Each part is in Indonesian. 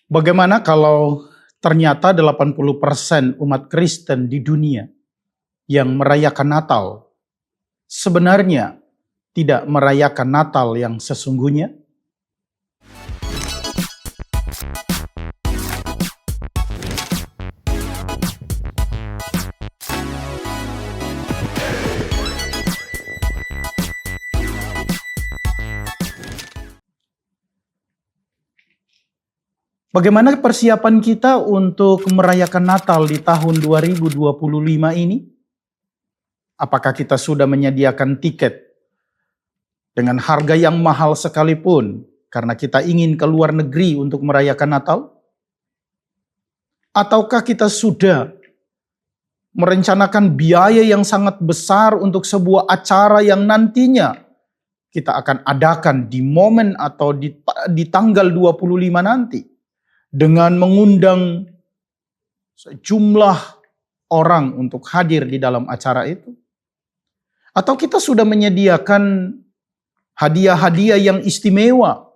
Bagaimana kalau ternyata 80% umat Kristen di dunia yang merayakan Natal sebenarnya tidak merayakan Natal yang sesungguhnya? Bagaimana persiapan kita untuk merayakan Natal di tahun 2025 ini? Apakah kita sudah menyediakan tiket dengan harga yang mahal sekalipun karena kita ingin ke luar negeri untuk merayakan Natal? Ataukah kita sudah merencanakan biaya yang sangat besar untuk sebuah acara yang nantinya kita akan adakan di momen atau di tanggal 25 nanti, dengan mengundang sejumlah orang untuk hadir di dalam acara itu? Atau kita sudah menyediakan hadiah-hadiah yang istimewa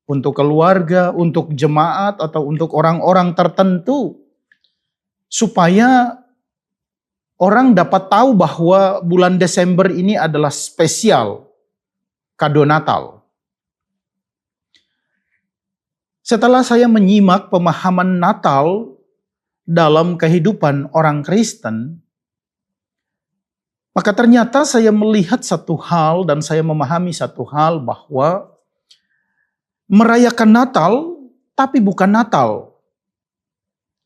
untuk keluarga, untuk jemaat, atau untuk orang-orang tertentu, supaya orang dapat tahu bahwa bulan Desember ini adalah spesial kado Natal. Setelah saya menyimak pemahaman Natal dalam kehidupan orang Kristen, maka ternyata saya melihat satu hal dan saya memahami satu hal, bahwa merayakan Natal tapi bukan Natal.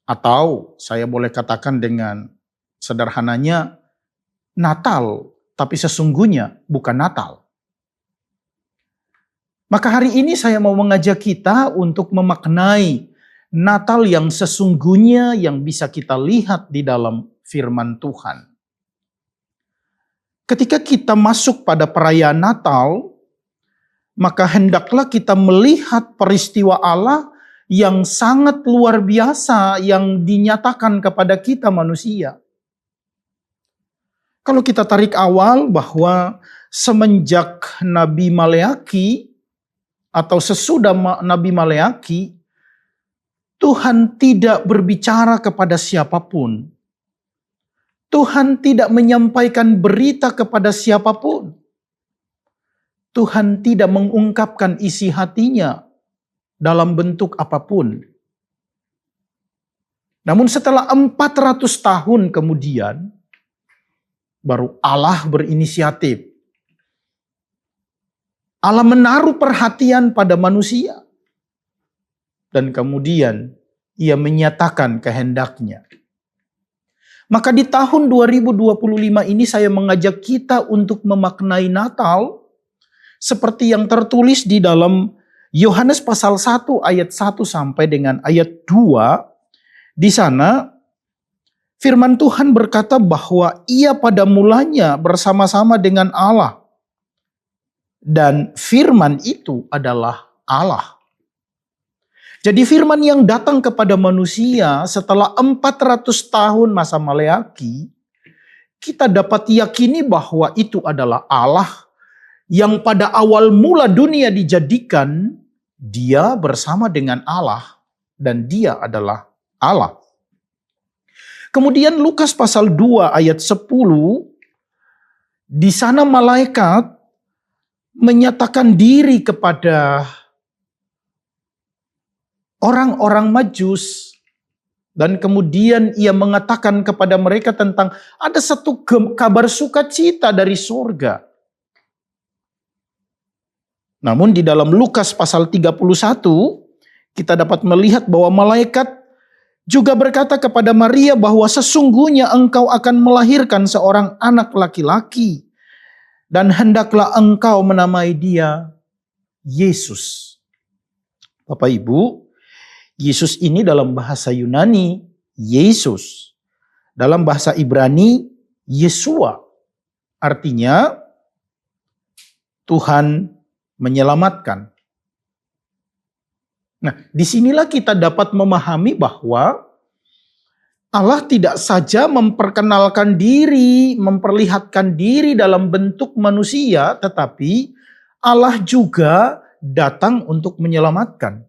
Atau saya boleh katakan dengan sederhananya, Natal tapi sesungguhnya bukan Natal. Maka hari ini saya mau mengajak kita untuk memaknai Natal yang sesungguhnya yang bisa kita lihat di dalam firman Tuhan. Ketika kita masuk pada perayaan Natal, maka hendaklah kita melihat peristiwa Allah yang sangat luar biasa yang dinyatakan kepada kita manusia. Kalau kita tarik awal bahwa semenjak Nabi Maleaki atau sesudah Nabi Maleaki, Tuhan tidak berbicara kepada siapapun. Tuhan tidak menyampaikan berita kepada siapapun. Tuhan tidak mengungkapkan isi hatinya dalam bentuk apapun. Namun setelah 400 tahun kemudian, baru Allah berinisiatif. Allah menaruh perhatian pada manusia. Dan kemudian ia menyatakan kehendaknya. Maka di tahun 2025 ini saya mengajak kita untuk memaknai Natal seperti yang tertulis di dalam Yohanes pasal 1 ayat 1 sampai dengan ayat 2. Di sana firman Tuhan berkata bahwa ia pada mulanya bersama-sama dengan Allah. Dan firman itu adalah Allah. Jadi firman yang datang kepada manusia setelah 400 tahun masa Maleaki, kita dapat yakini bahwa itu adalah Allah yang pada awal mula dunia dijadikan, dia bersama dengan Allah dan dia adalah Allah. Kemudian Lukas pasal 2 ayat 10, di sana malaikat menyatakan diri kepada orang-orang Majus, dan kemudian ia mengatakan kepada mereka tentang ada satu kabar sukacita dari surga. Namun di dalam Lukas pasal 31 kita dapat melihat bahwa malaikat juga berkata kepada Maria bahwa sesungguhnya engkau akan melahirkan seorang anak laki-laki dan hendaklah engkau menamai dia Yesus. Bapak Ibu, Yesus ini dalam bahasa Yunani Yesus, dalam bahasa Ibrani Yeshua, artinya Tuhan menyelamatkan. Nah, disinilah kita dapat memahami bahwa Allah tidak saja memperkenalkan diri, memperlihatkan diri dalam bentuk manusia, tetapi Allah juga datang untuk menyelamatkan.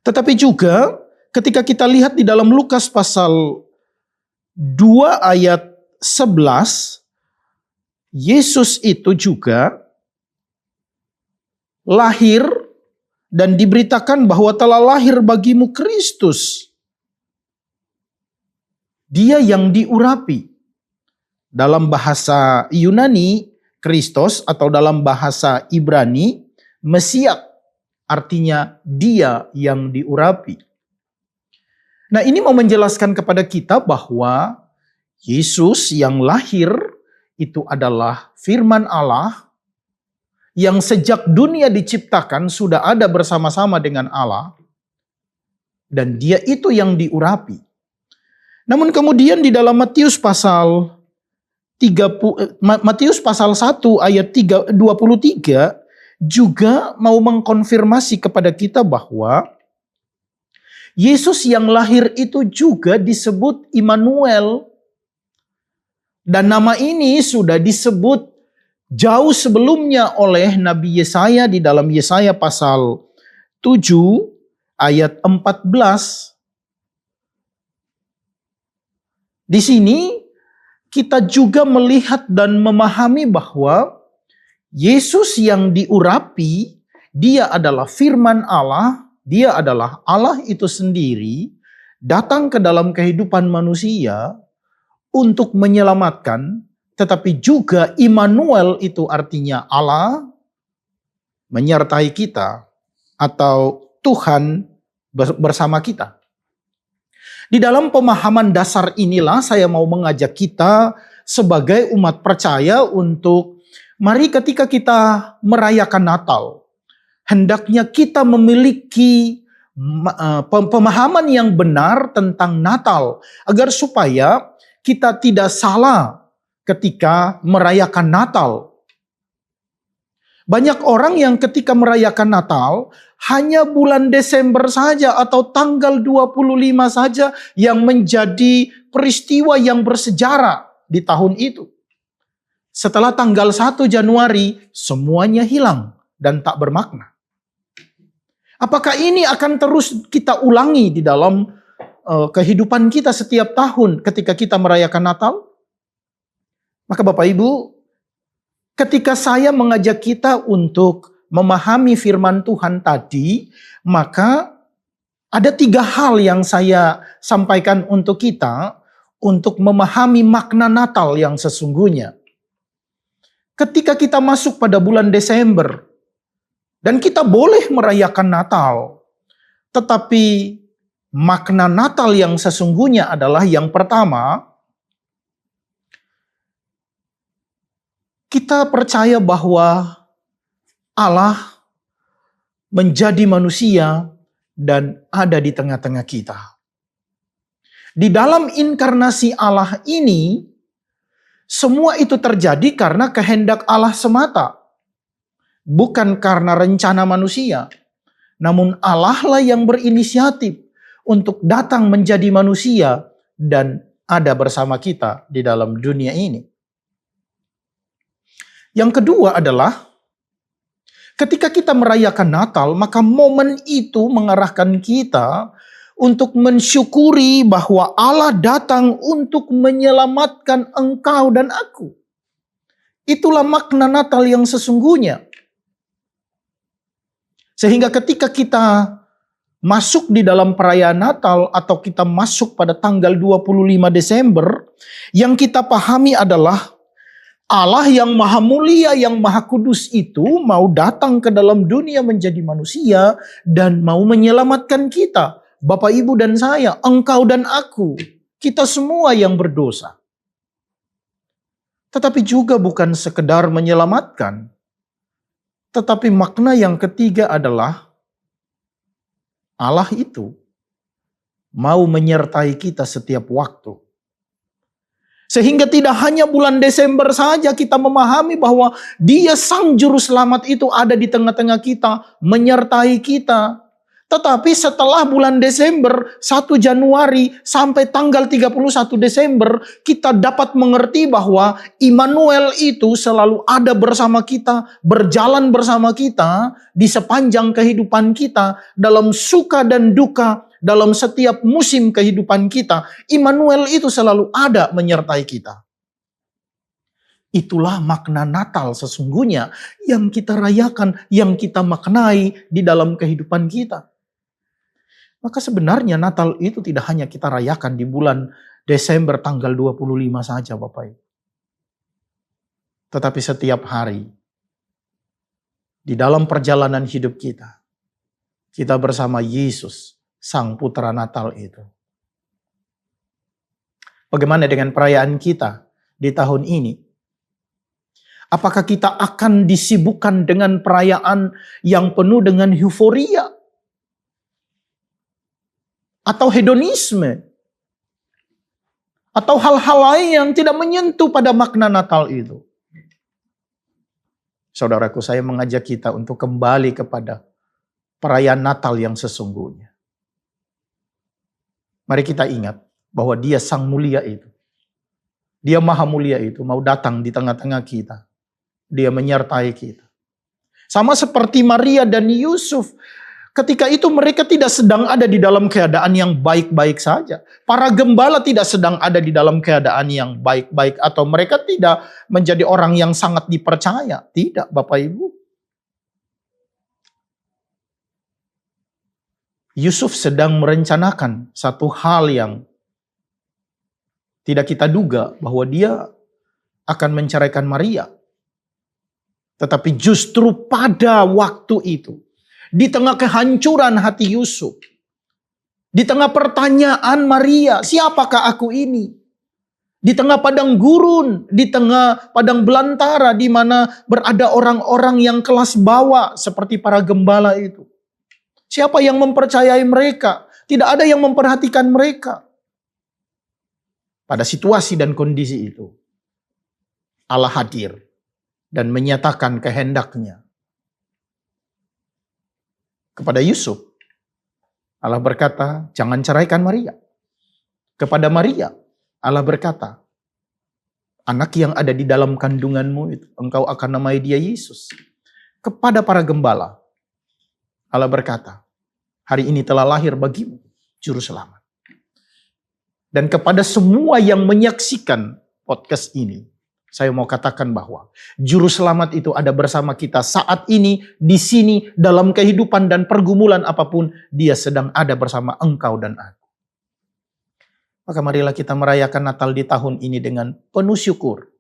Tetapi juga ketika kita lihat di dalam Lukas pasal 2 ayat 11, Yesus itu juga lahir dan diberitakan bahwa telah lahir bagimu Kristus. Dia yang diurapi. Dalam bahasa Yunani, Kristos, atau dalam bahasa Ibrani, Mesias, artinya dia yang diurapi. Nah, ini mau menjelaskan kepada kita bahwa Yesus yang lahir itu adalah firman Allah yang sejak dunia diciptakan sudah ada bersama-sama dengan Allah, dan dia itu yang diurapi. Namun kemudian di dalam Matius pasal 1 ayat 23 juga mau mengkonfirmasi kepada kita bahwa Yesus yang lahir itu juga disebut Immanuel. Dan nama ini sudah disebut jauh sebelumnya oleh Nabi Yesaya di dalam Yesaya pasal 7 ayat 14. Di sini kita juga melihat dan memahami bahwa Yesus yang diurapi, dia adalah firman Allah, dia adalah Allah itu sendiri, datang ke dalam kehidupan manusia untuk menyelamatkan, tetapi juga Immanuel itu artinya Allah menyertai kita atau Tuhan bersama kita. Di dalam pemahaman dasar inilah saya mau mengajak kita sebagai umat percaya untuk mari ketika kita merayakan Natal, hendaknya kita memiliki pemahaman yang benar tentang Natal agar supaya kita tidak salah ketika merayakan Natal. Banyak orang yang ketika merayakan Natal hanya bulan Desember saja atau tanggal 25 saja yang menjadi peristiwa yang bersejarah di tahun itu. Setelah tanggal 1 Januari semuanya hilang dan tak bermakna. Apakah ini akan terus kita ulangi di dalam kehidupan kita setiap tahun ketika kita merayakan Natal? Maka Bapak Ibu, ketika saya mengajak kita untuk memahami firman Tuhan tadi, maka ada 3 hal yang saya sampaikan untuk kita untuk memahami makna Natal yang sesungguhnya. Ketika kita masuk pada bulan Desember, dan kita boleh merayakan Natal, tetapi makna Natal yang sesungguhnya adalah yang pertama, kita percaya bahwa Allah menjadi manusia dan ada di tengah-tengah kita. Di dalam inkarnasi Allah ini, semua itu terjadi karena kehendak Allah semata. Bukan karena rencana manusia. Namun Allah lah yang berinisiatif untuk datang menjadi manusia dan ada bersama kita di dalam dunia ini. Yang kedua adalah ketika kita merayakan Natal, maka momen itu mengarahkan kita untuk mensyukuri bahwa Allah datang untuk menyelamatkan engkau dan aku. Itulah makna Natal yang sesungguhnya. Sehingga ketika kita masuk di dalam perayaan Natal atau kita masuk pada tanggal 25 Desember, yang kita pahami adalah Allah yang maha mulia, yang maha kudus itu mau datang ke dalam dunia menjadi manusia dan mau menyelamatkan kita. Bapak, Ibu, dan saya, engkau dan aku, kita semua yang berdosa. Tetapi juga bukan sekedar menyelamatkan. Tetapi makna yang ketiga adalah Allah itu mau menyertai kita setiap waktu. Sehingga tidak hanya bulan Desember saja kita memahami bahwa Dia Sang Juru Selamat itu ada di tengah-tengah kita, menyertai kita. Tetapi setelah bulan Desember, 1 Januari sampai tanggal 31 Desember, kita dapat mengerti bahwa Immanuel itu selalu ada bersama kita, berjalan bersama kita di sepanjang kehidupan kita, dalam suka dan duka, dalam setiap musim kehidupan kita. Immanuel itu selalu ada menyertai kita. Itulah makna Natal sesungguhnya yang kita rayakan, yang kita maknai di dalam kehidupan kita. Maka sebenarnya Natal itu tidak hanya kita rayakan di bulan Desember tanggal 25 saja Bapak Ibu. Tetapi setiap hari di dalam perjalanan hidup kita, kita bersama Yesus, Sang Putra Natal itu. Bagaimana dengan perayaan kita di tahun ini? Apakah kita akan disibukkan dengan perayaan yang penuh dengan euforia? Atau hedonisme? Atau hal-hal lain yang tidak menyentuh pada makna Natal itu? Saudaraku, saya mengajak kita untuk kembali kepada perayaan Natal yang sesungguhnya. Mari kita ingat bahwa Dia Sang Mulia itu. Dia Maha Mulia itu mau datang di tengah-tengah kita. Dia menyertai kita. Sama seperti Maria dan Yusuf. Ketika itu mereka tidak sedang ada di dalam keadaan yang baik-baik saja. Para gembala tidak sedang ada di dalam keadaan yang baik-baik. Atau mereka tidak menjadi orang yang sangat dipercaya. Tidak Bapak Ibu. Yusuf sedang merencanakan satu hal yang tidak kita duga. Bahwa dia akan menceraikan Maria. Tetapi justru pada waktu itu, di tengah kehancuran hati Yusuf, di tengah pertanyaan Maria, siapakah aku ini? Di tengah padang gurun, di tengah padang belantara, di mana berada orang-orang yang kelas bawah seperti para gembala itu. Siapa yang mempercayai mereka? Tidak ada yang memperhatikan mereka. Pada situasi dan kondisi itu, Allah hadir dan menyatakan kehendaknya kepada Yusuf. Allah berkata, jangan ceraikan Maria. Kepada Maria, Allah berkata, anak yang ada di dalam kandunganmu itu, engkau akan namai dia Yesus. Kepada para gembala, Allah berkata, hari ini telah lahir bagimu juru selamat. Dan kepada semua yang menyaksikan podcast ini, saya mau katakan bahwa juru selamat itu ada bersama kita saat ini, di sini, dalam kehidupan dan pergumulan apapun, dia sedang ada bersama engkau dan aku. Maka marilah kita merayakan Natal di tahun ini dengan penuh syukur.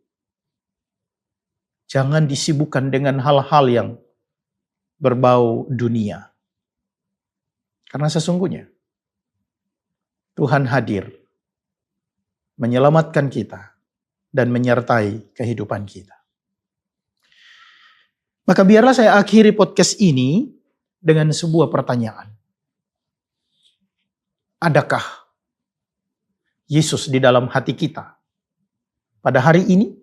Jangan disibukkan dengan hal-hal yang berbau dunia. Karena sesungguhnya Tuhan hadir menyelamatkan kita dan menyertai kehidupan kita. Maka biarlah saya akhiri podcast ini dengan sebuah pertanyaan. Adakah Yesus di dalam hati kita pada hari ini,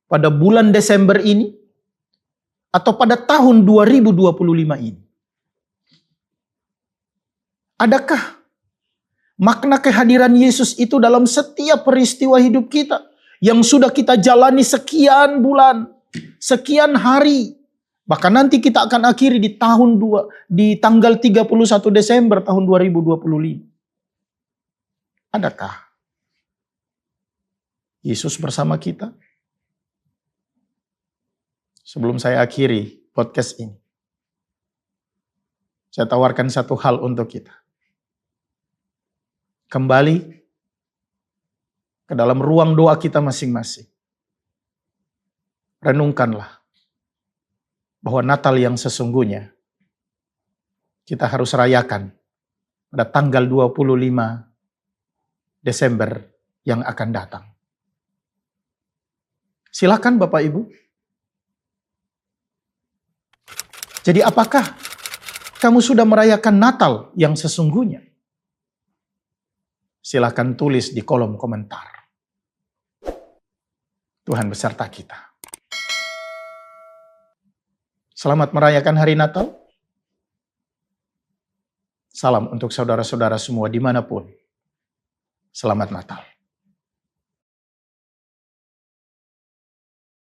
pada bulan Desember ini, atau pada tahun 2025 ini? Adakah makna kehadiran Yesus itu dalam setiap peristiwa hidup kita? Yang sudah kita jalani sekian bulan, sekian hari. Bahkan nanti kita akan akhiri di tanggal 31 Desember tahun 2025. Adakah Yesus bersama kita? Sebelum saya akhiri podcast ini, saya tawarkan satu hal untuk kita. Kembali ke dalam ruang doa kita masing-masing. Renungkanlah bahwa Natal yang sesungguhnya kita harus rayakan pada tanggal 25 Desember yang akan datang. Silakan Bapak Ibu. Jadi apakah kamu sudah merayakan Natal yang sesungguhnya? Silakan tulis di kolom komentar. Tuhan beserta kita. Selamat merayakan hari Natal. Salam untuk saudara-saudara semua dimanapun. Selamat Natal.